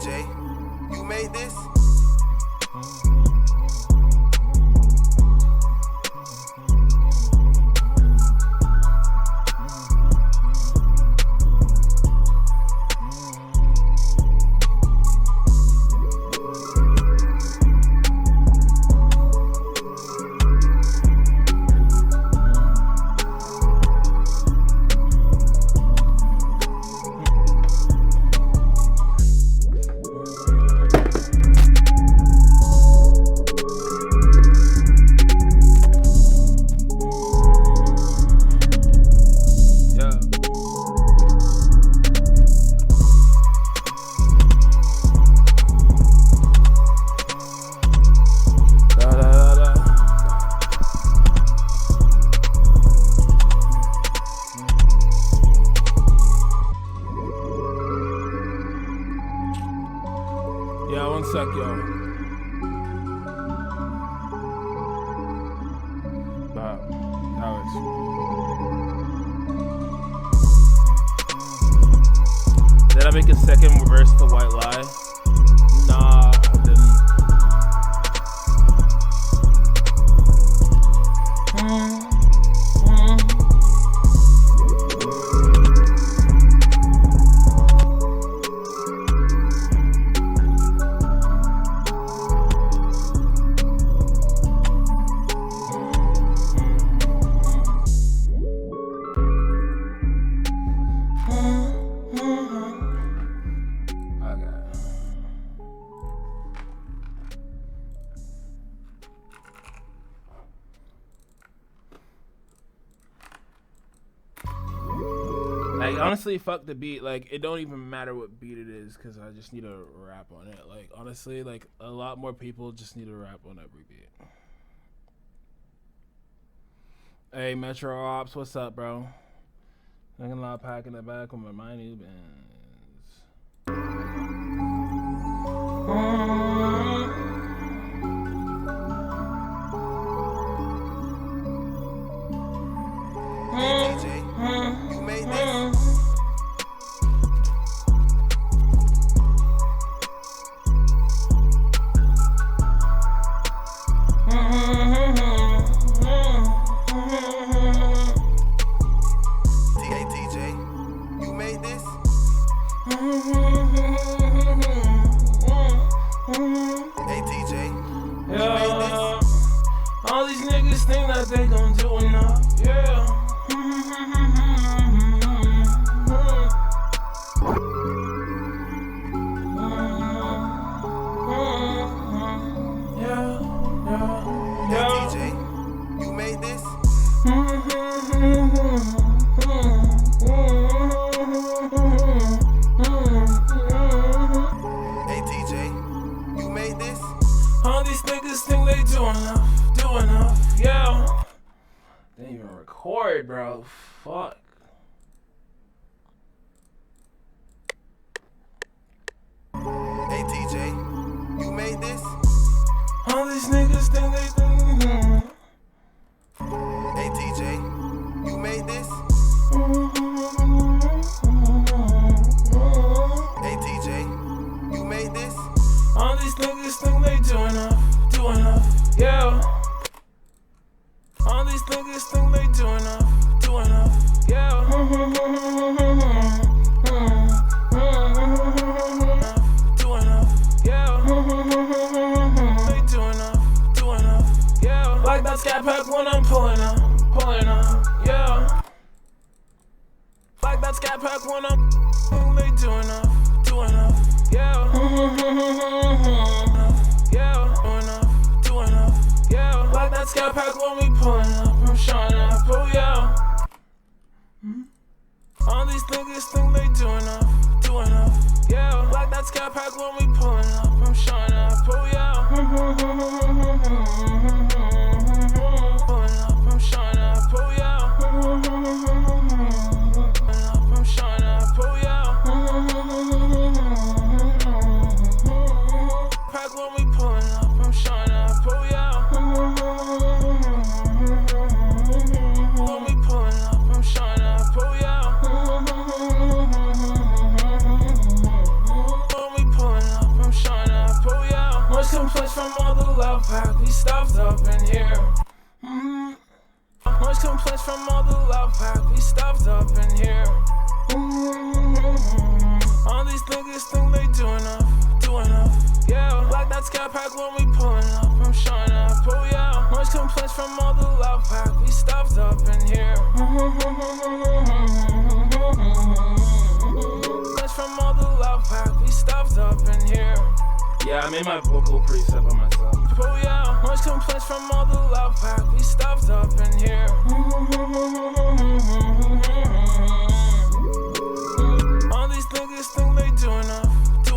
TJ, you made this? Yeah, one sec, yo. Alex. Did I make a second reverse the white lie? Nah, I didn't. Like, honestly, fuck the beat. Like, it don't even matter what beat it is, because I just need to rap on it. Like, honestly, like, a lot more people just need to rap on every beat. Hey, Metro Ops, what's up, bro? I'm gonna pack in the back with my new bands. Hey, TJ, you made this? All these niggas think that they gon' do enough, yeah. Hey, TJ, you made this? Hey, TJ, you made this? All these niggas think they do enough, yeah. Didn't even record, bro. Fuck. Hey, TJ, you made this? All these niggas think they do. Hey, TJ, you made this? Hey, TJ, you made this? All these niggas think they do enough, yeah. All these niggas think they do enough, yeah. Do enough, yeah. They do enough, yeah. Like that scat pack when I'm pulling up, yeah. Like that scat pack when I'm they do enough, yeah. Yeah, do enough, yeah. Like that scat pack when we pulling up, I'm showing up, oh yeah. All these niggas think they do enough, yeah. Like that scat pack when we pulling up, I'm showing up, oh yeah. Pulling up, I'm showing up, oh yeah. Pulling up, I'm showing up, oh yeah. Pack when we pulling up, I'm showing up, oh yeah. When we pulling up, I'm showing up, oh yeah. When we pulling up. complaints from all the love pack, we stuffed up in here. Noise complaints from all the love pack, we stuffed up in here. All these niggas think they do enough, yeah. Like that scat pack when we pulling up, I'm showing up, oh yeah. Noise complaints from all the love pack, we stuffed up in here. From all the love pack, we stuffed up in here. Yeah, I made my vocal preset by myself. Oh yeah, noise complaints from all the love pack, we stuffed up in here. All these niggas think they do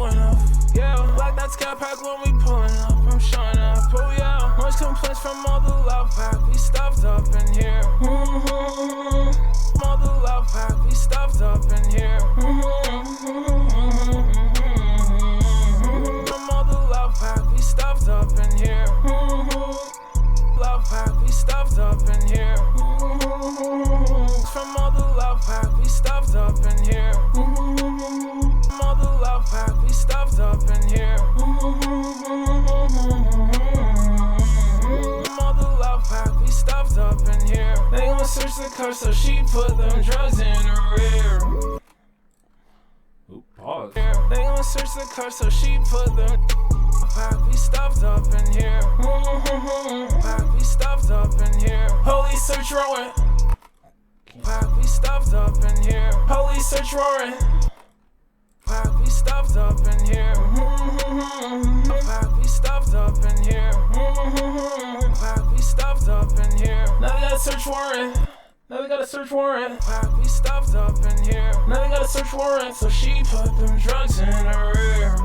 enough, yeah. Like that scat pack when we pulling up, I'm showing up, oh yeah. Noise complaints from all the love pack, we stuffed up in here. All the love pack, we stuffed up in here. From all the love pack, we stuffed up in here. Love pack, we stuffed up in here. From all the love pack, we stuffed up in here. From all the love pack, we stuffed up in here. From all the love pack, we stuffed up in here. They gon' search the car, so she put them drugs in her rear. Ooh, pause. They gon' search the car, so she put them pack, we stuffed up in here. Pack, we stuffed up in here. Police search warrant. Pack, we stuffed up in here. Police search warrant. Pack, we stuffed up in here. Pack, we stuffed up in here. Pack, we stuffed up in here. Now they got a search warrant. Now they got a search warrant. Pack, we stuffed up in here. Now they got a search warrant, so she put them drugs in her rear.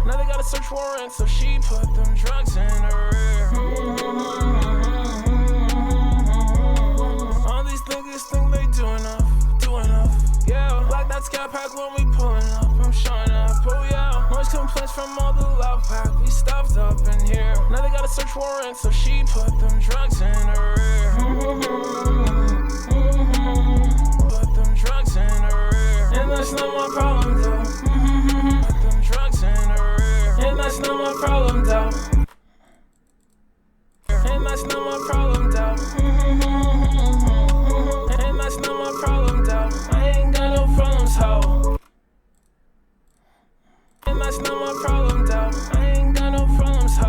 Now they got a search warrant, so she put them drugs in her rear. All these niggas think they do enough, yeah. Like that scat pack when we pulling up, I'm showing up, oh yeah. Noise complaints from all the love pack, we stuffed up in here. Now they got a search warrant, so she put them drugs in her rear. Put them drugs in her rear. And that's not my problem though. Put them drugs in her rear. And that's not my problem though. And that's not my problem though. And that's not my problem though. I ain't got no problems, ho. And that's not my problem though. I ain't got no problems, ho.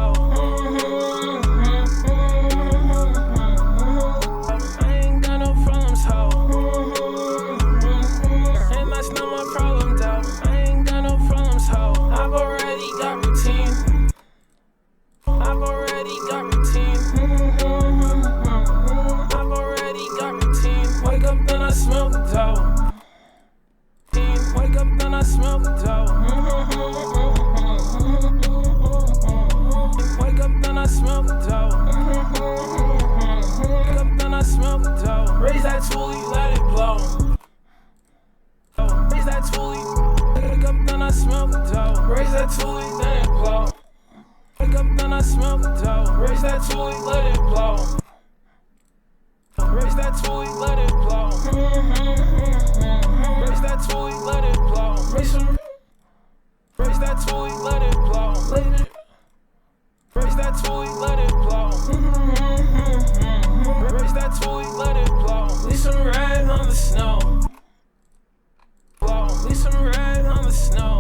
I ain't got no problems, ho. And that's not my problem though. I ain't got no problems, ho. I've already got routine. I've already got routine. I've already got routine. Wake up, then I smell the dough. Wake up, then I smell the dough. Wake up, then I smell the dough. Wake up, then I smell the dough. Raise that toolie, let it blow. Raise that toolie. Wake up, then I smell the dough. Raise that toolie, then it blow. Wake up, then I smell the dough. Raise that toolie, let it blow. Raise that toolie, let it blow. Raise that toolie, let it blow. Raise that toolie, let it blow. Raise that toolie, let it blow. Raise that toolie, let it blow. Leave some red on the snow. Leave some red on the snow.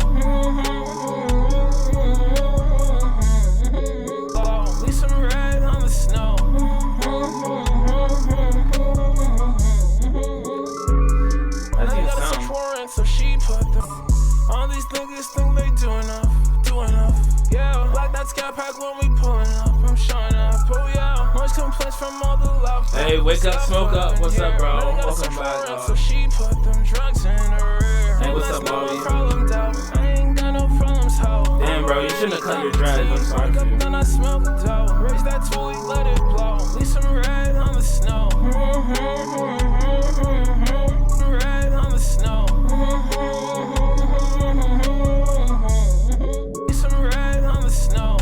Leave some red on the snow. I got a search warrant, so she put them. All these niggas think they do enough, yeah. Like that scat pack when we pulling up, I'm showing up, oh yeah. Noise complaints from all the love. Hey, wake up, smoke up. What's up, bro? Welcome back, dog. So she put them drugs in her rear. Hey, what's up, Bobby? I ain't got no problems, ho. Damn, bro, you shouldn't have cut your dreads. I'm sorry Wake for up, you. then I smell the dough. Raise that toolie, let it blow. Leave some red on the snow. Red on the snow. Leave some red on the snow.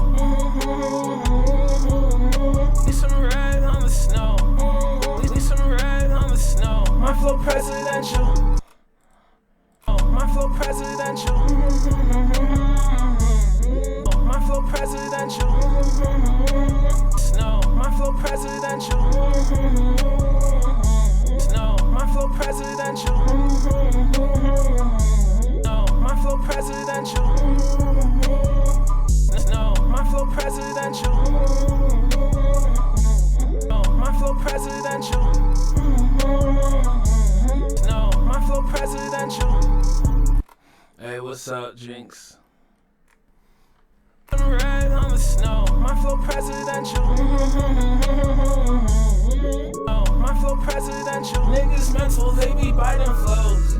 Leave some red on the snow. Leave some red on the snow. My flow presidential. My flow presidential. My flow What's up, Jinx? I'm red on the snow. My flow presidential. Oh, my flow presidential. Niggas mental, they be biting flows.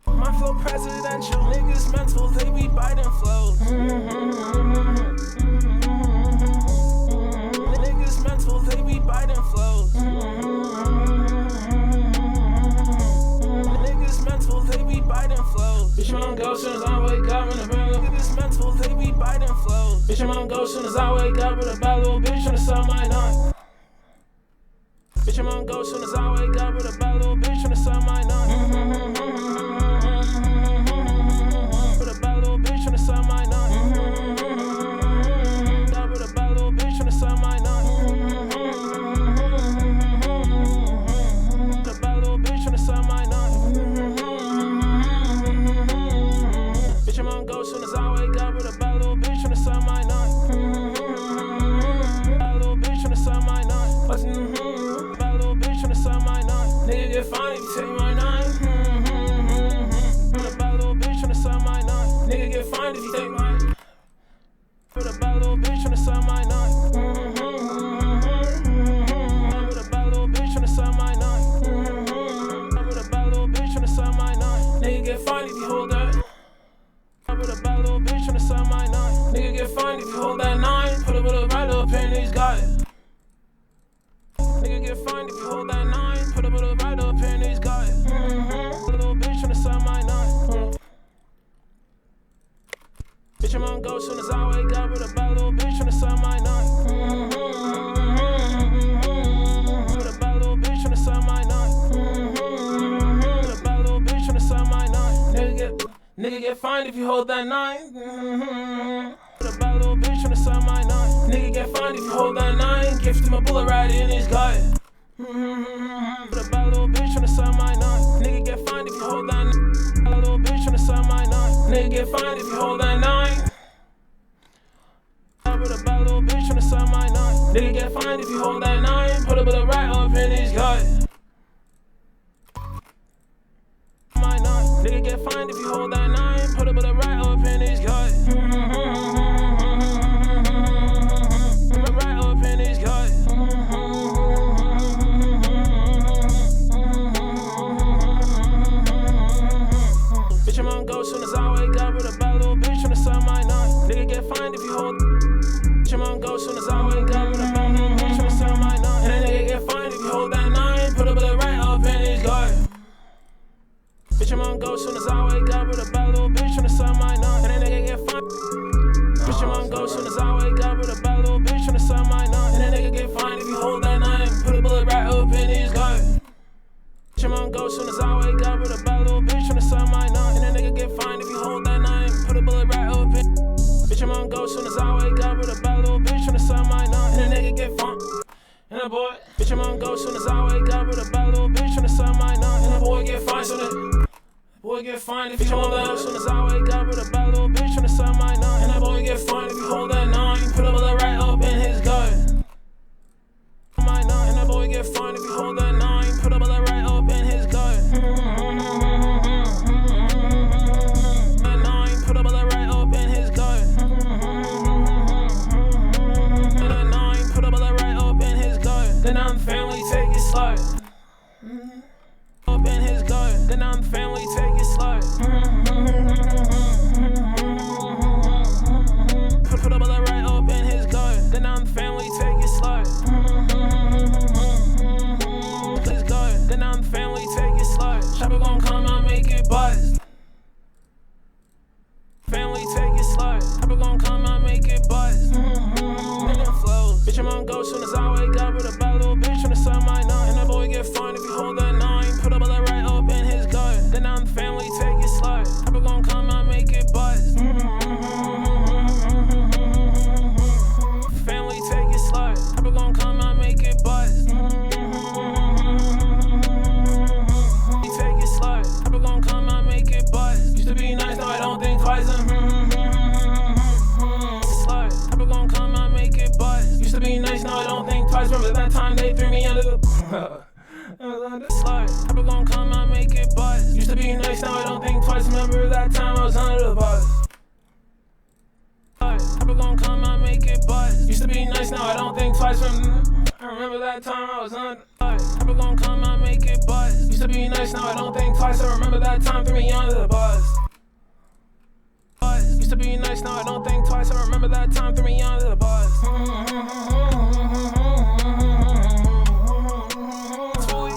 My flow presidential. Niggas mental, they be biting flows. Niggas mental, they be biting flows. Niggas mental, they be biting flows. Bitch, I'm on go soon as I wake up in the middle. Niggas mental, they be biting flows. Bitch, I'm on go soon as I wake up with a bad little bitch tryna sell my nut. Bitch, I'm on go soon as I wake up with a bad little bitch tryna sell my nut. With a bad little bitch tryna sell my nut. With a bad little bitch tryna sell my nut. With a bad little bitch tryna sell my nut. Bitch, I'm on go soon as I wake up with a bad little bitch tryna sell my nut. Bad little bitch tryna sell my nut. Bad little bitch tryna sell my nut. Nigga get fine if you take my nine. With a bad little bitch tryna sell my nut. Nigga get fined if you take my. With a bad little bitch tryna sell my nut. With a bad little bitch tryna sell my nut. With a bad little bitch tryna sell my nut. Nigga get fined if you hold that. With a bad little bitch tryna sell my nut. Nigga get fined if you hold that 9. Put it with a right up and he's got it. Nigga get fined if you hold that 9. Put it with a right up and he's got it. Little bitch tryna sell my nut. Bitch, I'm on go soon as I wake up with a bad little bitch tryna sell my nut. With a bad little bitch tryna sell my nut. With a bad little bitch tryna sell my nut. Nigga get fined if you hold that 9. With a bad little bitch tryna sell my nut. Nigga get fined if you hold that 9. Gift him a bullet right in his gut. With a bad little bitch tryna sell my nut. Nigga get fined if you hold that 9. Bad little bitch tryna sell my nut. Nigga get fined if you hold that 9. With a bad little bitch tryna sell my nut. Nigga get fined if you hold that 9. Put a bullet right up in his gut. My nut. Nigga get fined if you hold that 9. Put a bullet right up in his gut. Right up in his gut. Bitch, I'm on go soon as I wake up with a bad little bitch tryna sell my nut. Nigga get fined if you hold. Bitch, I'm on go soon as I wake up with a bad little bitch tryna sell my nut. And that nigga get fined if you hold that 9. Put a bullet right up in his gut. Bitch, I'm on go soon as I wake up with a bad little bitch tryna sell my nut. And that nigga get fined. Bitch, I'm on go soon as I wake up with a bad little bitch tryna sell my nut. And that nigga get fined if you hold that 9. Put a bullet right up in his gut. Bitch, I'm on go soon as I wake up with a bad little bitch tryna sell my nut. And that nigga get fined if you hold that 9. Put a bullet right up in. Bitch, I'm on go soon as I wake up with a bad little bitch tryna sell my nut. And that nigga get fined. And that boy, bitch, I'm on go soon as I wake up with a bad little bitch tryna sell my nut. And that boy get fined soon as. Boy get fined if you hold that. As soon as I wake up with a bad little bitch tryna sell my nut. And that boy get fined if you hold that 9. Put a bullet right up in his gut. My nut. And that boy get fined if you hold that 9. Put a bullet right up in his gut. That 9. Put a bullet right up in his gut. And that 9. Put a bullet right up in his gut. Then I'm family, take it slut. Up in his gut. Then I'm family, take it slut. Put a bullet right up in his gut. Then I'm family, take it slut. His gut. Then I'm family, take it slut. Chopper gon' come out, make it buzz. Family, take it slut. Chopper gon' come out, make it buzz. Then it flows. Bitch, I'm on go soon as I wake up with a bad little bitch tryna sell my nut. And that boy get fined if you hold that 9. Put a bullet right up in his gut. Then I'm family, take it slut. Chopper gon' come out, make it buzz. Family, take it slut. Chopper gon' come out, make it buzz. Take it slut. Chopper gon' come out, make it buzz. Used to be nice, now I don't think twice. Slut. Chopper gon' come out, make it buzz. Used to be nice, now I don't think twice. Remember that time they threw me under the. Slut. Chopper gon' come out, make it buzz. Used to be nice, now I don't think twice. Remember that time I was under the bus. Papa gon' come, I make it buzz. Used to be nice, now I don't think twice. I remember that time I was under. Papa gon' come, I make it buzz. Used to be nice, now I don't think twice. I remember that time threw me under the bus. Used to be nice, now I don't think twice. I remember that time threw me under the bus.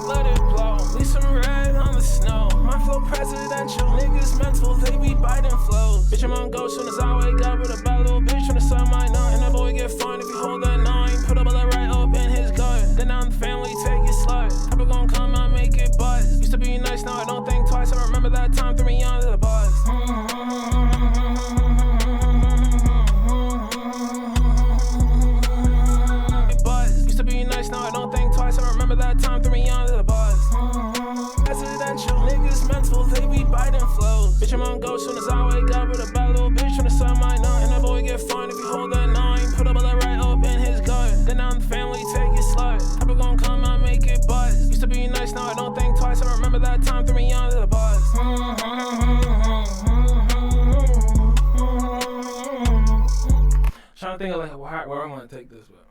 Let it blow. Leave some red on the snow. My flow presidential. Niggas mental, they be biting flows. Bitch, I'm on go soon as I wake up with a bad little bitch tryna suck my nut. And that boy get fined if you hold that 9. Put a bullet right up in his gut. Then I'm the family, take it slut. Papa gon' come, I make it buzz. Used to be nice, now I don't think twice. I remember that time threw me under the bus. Used to be nice, now I don't think twice. I remember that time threw me under the bus. Presidential, niggas mental, they be biting flows. Bitch, I'm on go soon as I wake up with a bad little bitch tryna suck my nut. And that boy get fined if you hold that 9. Put a bullet right up in his gut. Then I'm the family, take it slut. Papa gon' come, I make it buzz. Used to be nice, now I don't think twice. I remember that time threw me under the bus. Trying to think of like where I'm gonna take this, but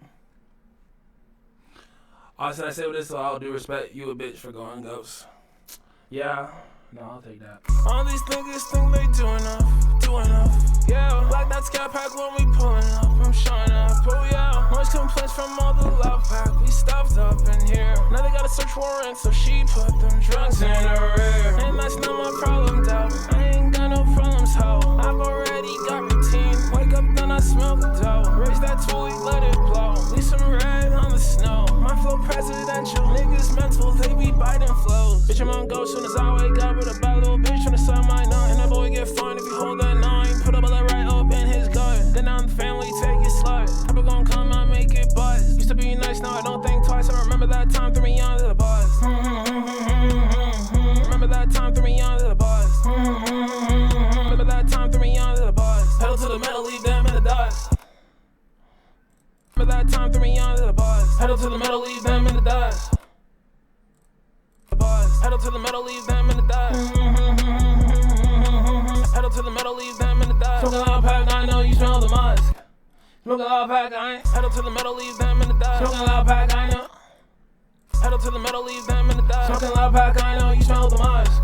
honestly, I say with this, so I'll do respect you a bitch for going ghost. Yeah, no, I'll take that. All these niggas think they do enough. Yeah, black that scat pack when we pulling up. I'm showing up, oh yeah. Noise complaints from all the love pack. We stuffed up in here. Now they got a search warrant, so she put them drugs in her ear. And that's not my problem, though. I ain't got no problems, ho. I've already got routine. Wake up, then I smell the dough. Raise that tool, let it blow. Leave some red on the snow. My flow presidential. Niggas mental, they be biting flows. Bitch, I'm on go soon as I wake up with a bad little bitch tryna suck my nut. And that boy get fined if you hold that 9. Put a bullet right up in his gut. Then I'm the family, take it slut. Papa gon' come, I make it buzz. Used to be nice, now I don't think twice. I remember that time threw me under the bus. Remember that time threw me under the bus. Remember that time threw me under the bus. Pedal to the metal, leave them in the dust. Remember that time threw me under the bus. Pedal to the metal, leave them in the dust. Pedal to the metal, leave them in the dust. Pedal to the metal, leave them in the dust. Smoke a loud pack, I know you smell the musk. Smoke a loud pack, I ain't. Pedal to the metal, leave them in the dust. Smoke a loud pack, I know. Pedal to the metal, leave them in the dust. Smoke a loud pack, I know you smell the musk.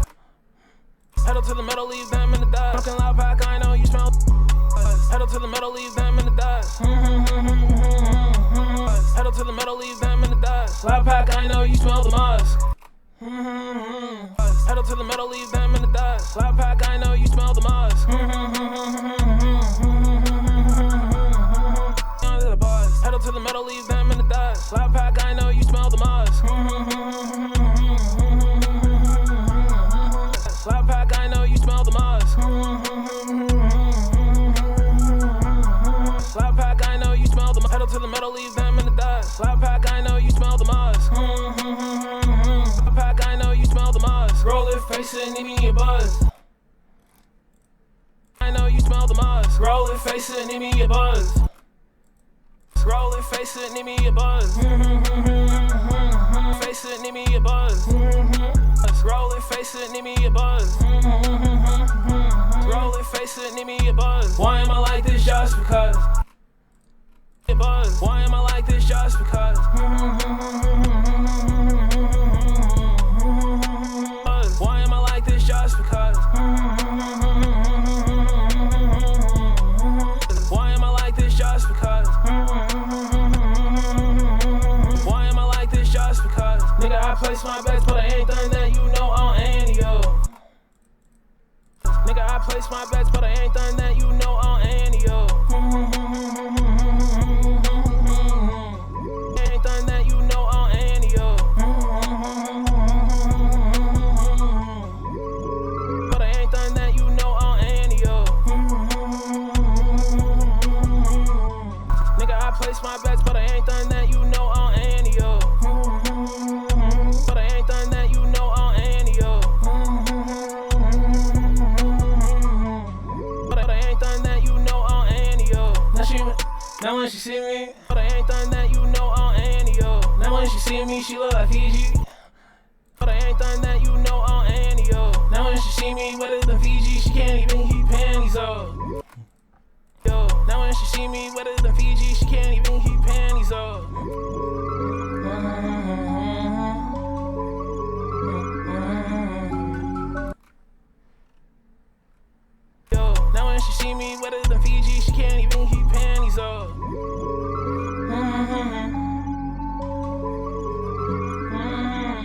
Pedal to the metal, leave them in the dust. Smoke a loud pack, I know you smell. Pedal to the metal, leave them in the dust. Pedal to the metal, leave them in the dust. Loud pack, I know you smell the musk. Pedal to the metal, leave them in the dust. Loud pack, I know you smell the musk. Under the bus. Pedal to the metal, leave them in the dust. Loud pack, I know you smell the musk. Loud pack, I know you smell the musk. Loud pack, I know you smell the musk. Pedal to the metal, leave them in the dust. Loud pack, I know you smell the musk. Loud pack, I know you smell the musk. Roll it, face it, need me a buzz. I know you smell the musk. Roll it, face it, need me a buzz. Roll it, face it, need me a buzz. Face it, need me a buzz. Roll it, face it, need me a buzz. Roll it, face it, need me a buzz. Why am I like this just because? Buzz. Why am I like this just because? Buzz. Why am I like this just because? Why am I like this just because? Why am I like this just because? Nigga, I place my bets, but I ain't done that, you know on any yo. Nigga, I place my bets, but I ain't done that, you know on any yo. Ain't done that, you know on any yo. But I ain't done that, you know on any yo. Nigga, I place my bets, but I ain't done that, you know on any yo. But I ain't done that, you know on any yo. But I ain't done that, you know on any yo. Now when she see me, but I ain't done that, you know on any yo. Now when she see me, she look like Fiji. but I ain't done that, you know I'll Annie, yo. Now when she see me with it in Fiji, she can't even keep panties up. Yo, now when she see me with it in Fiji, she can't even keep panties up. Yo, now when she see me with it in Fiji, she can't even keep panties up.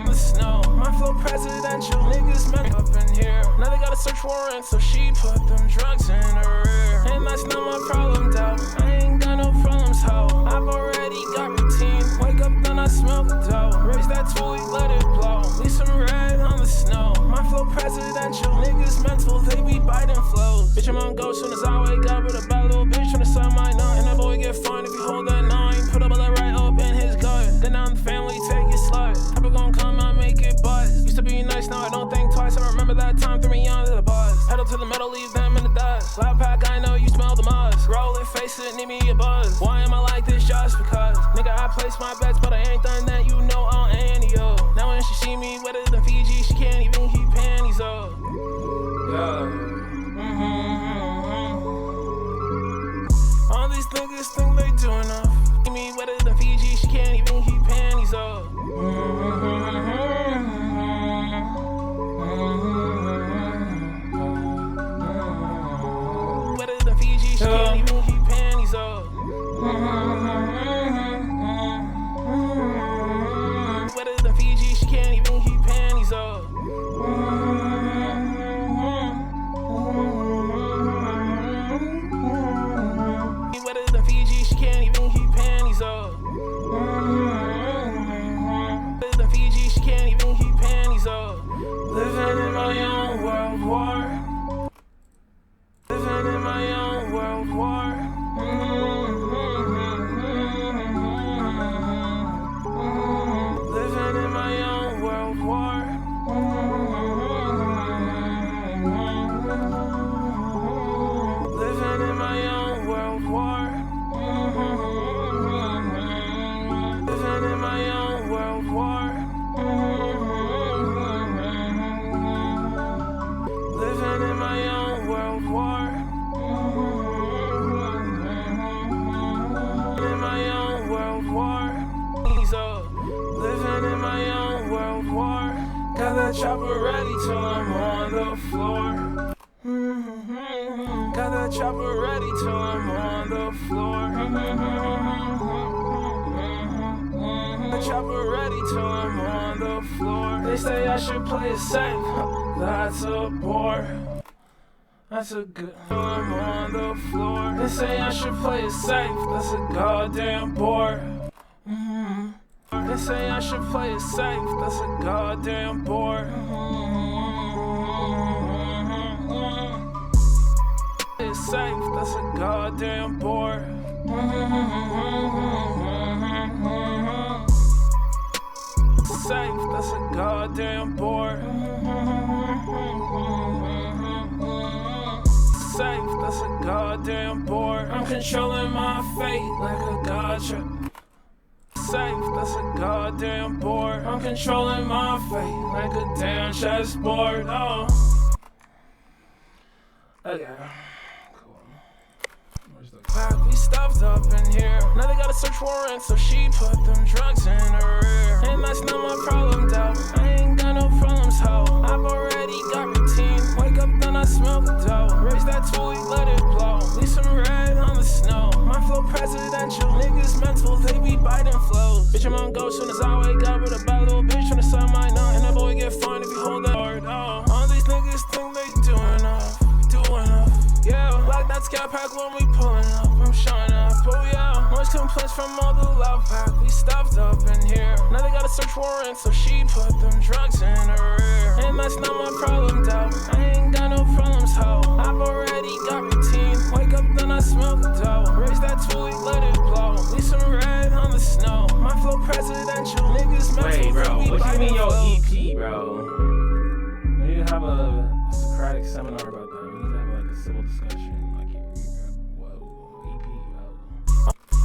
The snow, my flow presidential, niggas meant up in here. Now they got a search warrant, so she put them drugs in her ear. And that's not my problem, though. I ain't got no problems, ho. I've already got routine. Wake up, then I smell the dough. Raise that tweet, let it blow. Leave some red on the snow. My flow presidential, niggas mental, they be biting flows. Bitch, I'm on go soon as I wake up with a bad little bitch tryna suck my nut. And that boy get fined if you hold that 9. Put a bullet right up in his gut. Then I'm the family, take it slut. Probably gon' come out, make it buzz. Used to be nice, now I don't think twice. I remember that time, threw me under the bus. Pedal to the metal, leave them in the dust. Loud pack, I know you smell the musk. Roll it, face it, need me a buzz. Why am I like this? Just because. Nigga, I place my bets, but I ain't done that, you know I'll Annie, yo. Now when she see me with it in Fiji, she can't even keep panties up. All these niggas think they do enough. See me with it in Fiji, she can't even keep panties up. With it in Fiji, she can't even keep panties up. With it in Fiji, she can't even keep panties up. With it in Fiji, she can't even keep panties up. With it in Fiji, she can't even keep panties up. Living in my own world war. Living in my own world war. Living in my own world war. Living in my own world war. Living in my own world war. Living in my own world war. In my own world war. Ease up. Living in my own world war. Got that chopper ready till I'm on the floor. Got that chopper ready till I'm on the floor. Got chopper ready till I'm on the floor. They say I should play it safe. That's a bore. That's a good. I'm on the floor. They say I should play it safe. That's a goddamn bore. They say I should play it safe. That's a goddamn bore. It's safe. That's a goddamn bore. Safe. That's a goddamn bore. Safe. That's a goddamn bore. I'm controlling my fate like a gotcha. Safe, that's a goddamn bore. I'm controlling my fate like a damn chessboard. Oh. Okay. Cool. Where's the pack? We stuffed up in here. Now they got a search warrant, so she put them drugs in her ear. And that's not my problem, though. I ain't got no problems, ho. I've already got routine. Wake up, then I smell the dough. Raise that tweet, let it blow. Leave some red on the snow. My flow presidential, niggas mental, they be biting flows. Bitch, I'm on go soon as I wake up with a bad little bitch tryna suck my nut. And that boy get fined if you hold that hard. Oh, all these niggas think they do enough. Yeah, black that scat pack when we pulling up. I'm showing up. Oh yeah, noise complaints from all the loud pack. We stuffed up in here. Now they got a search warrant, so she put them drugs in her ear. And that's not my problem, though. I ain't got no problems, ho. I've already got routine. Wake up, then I smell the dough. Raise that tweet, let it blow. Leave some red on the snow. My flow presidential, niggas mental. Wait, bro, what you mean your flow. EP, bro? We need to have a Socratic seminar about that. We need to have like a civil discussion. Like, whoa, EP, bro.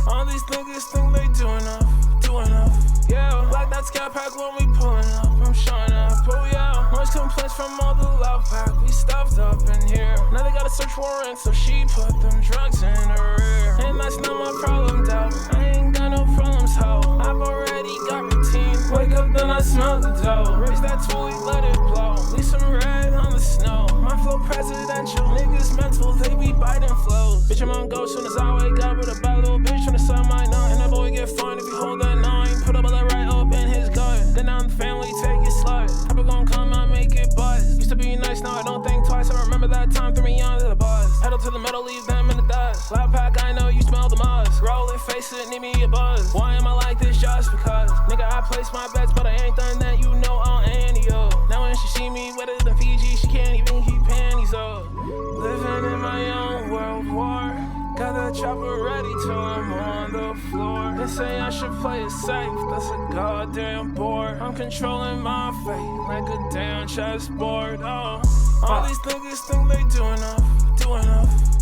All these niggas think they do enough. doing up. Yeah, like that scat pack when we pulling up. I'm showing up, oh yeah. Noise complaints from all the love pack. We stuffed up in here. Now they got a search warrant, so she put them drugs in her ear. And that's not my problem, though. I ain't got no problems, ho. I've already got routine. Wake up, then I smell the dough. Raise that tool, let it blow. Leave some red on the snow. My flow presidential. Niggas mental, they be biting flows. Bitch, I'm on go soon as I wake up with a bad little bitch on the side of my nut. And that boy get fined if you hold that 9. Put a bullet right up in his gut. Then I'm the family, take it slut. Papa gon' come out, make it buzz. Used to be nice, now I don't think twice. I remember that time, threw me under the bus. Pedal to the metal, leave them in the dust. Loud pack, I know you smell the must. Roll it, face it, need me a buzz. Why am I like this just because? Nigga, I place my bets, but I ain't done that, you know I'll end you. Now when she see me wetter than Fiji, she can't even keep panties up. Living in my own world war. Got the chopper ready till I'm on the floor. They say I should play it safe, that's a goddamn bore. I'm controlling my fate like a damn chessboard. Oh, all these niggas think they do enough,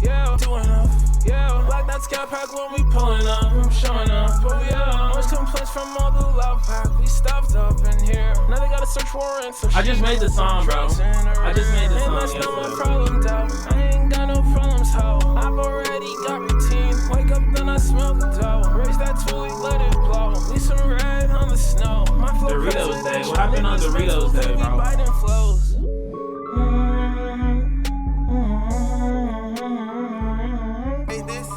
yeah, do enough, yeah. Like that scat pack when we pulling up, I'm showing up, oh yeah. Noise complaints from all the love pack, we stuffed up in here. Now they got a search warrant, so I just made the song, bro. I just made the song. And that's not my problem, though. I ain't got no problems, ho. I've already got routine. Wake up, then I smell the dough. Raise that tool, let it blow. Leave some red on the snow. My flow Doritos Day. What happened on Doritos Day, bro? Biting flows. Made this.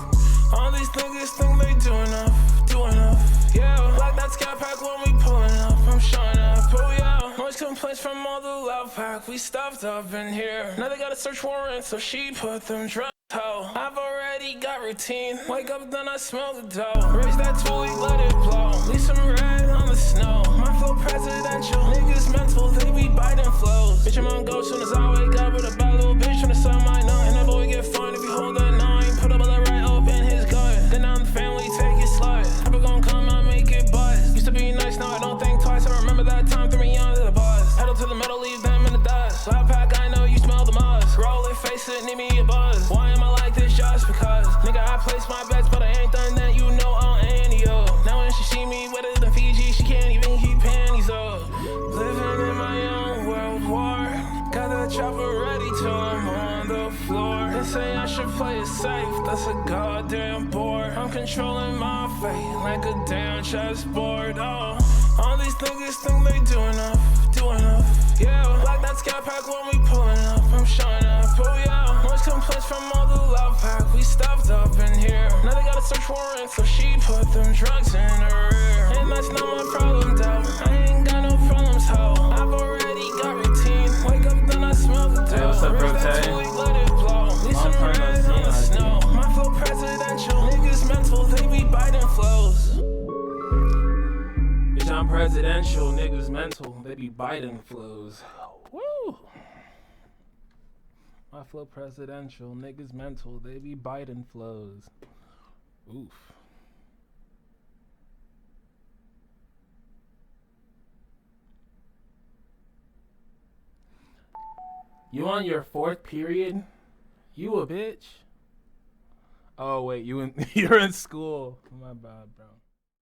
All these niggas think they do enough, yeah. Like that scat pack when we pulling up, I'm showing up, oh yeah. Noise complaints from all the love pack, we stuffed up in here. Now they got a search warrant, so she put them drugs. I've already got routine. Wake up, then I smell the dough. Raise that tool, let it blow. Leave some red on the snow. My flow presidential. Niggas mental, they be biting flows. Bitch, I'm on go soon as I wake up with a bad little bitch on the side of my nut. And that boy get fined if you hold that 9. Put a bullet right up in his gut. Then I'm the family, take it slut. Papa gon' come out, make it buzz. Used to be nice, now I don't think twice. I remember that time, threw me under the bus. Pedal to the metal, leave them in the dust. Loud pack, I know you smell the must. Roll it, face it, need me a buzz. Why am I like this just because? Nigga, I place my bets, but I ain't done that, you know I'll end you. Now when she see me wetter than Fiji, she can't even keep panties up. Living in my own world war. Got the chopper ready till I'm on the floor. They say I should play it safe, that's a goddamn bore. I'm controlling my fate like a damn chessboard. Oh, all these niggas think they do enough, yeah. Like that scat pack when we pulling up, I'm showing up, oh yeah. Noise complaints from all the love pack, we stuffed up in here. Now they got a search warrant, so she put them drugs in her ear. And that's not my problem, though. I ain't got no problems, ho. I've already got routine. Wake up, then I smell the dough. Hey, what's up, bro? Let it blow. Leave some red on the snow. My flow presidential. Niggas mental, they be biting flows. Bitch, I'm presidential. Niggas mental. They be biting flows. Woo! My flow presidential. Niggas mental. They be biting flows. Oof. You on your 4th period? You a bitch? Oh wait, you're in school. My bad, bro.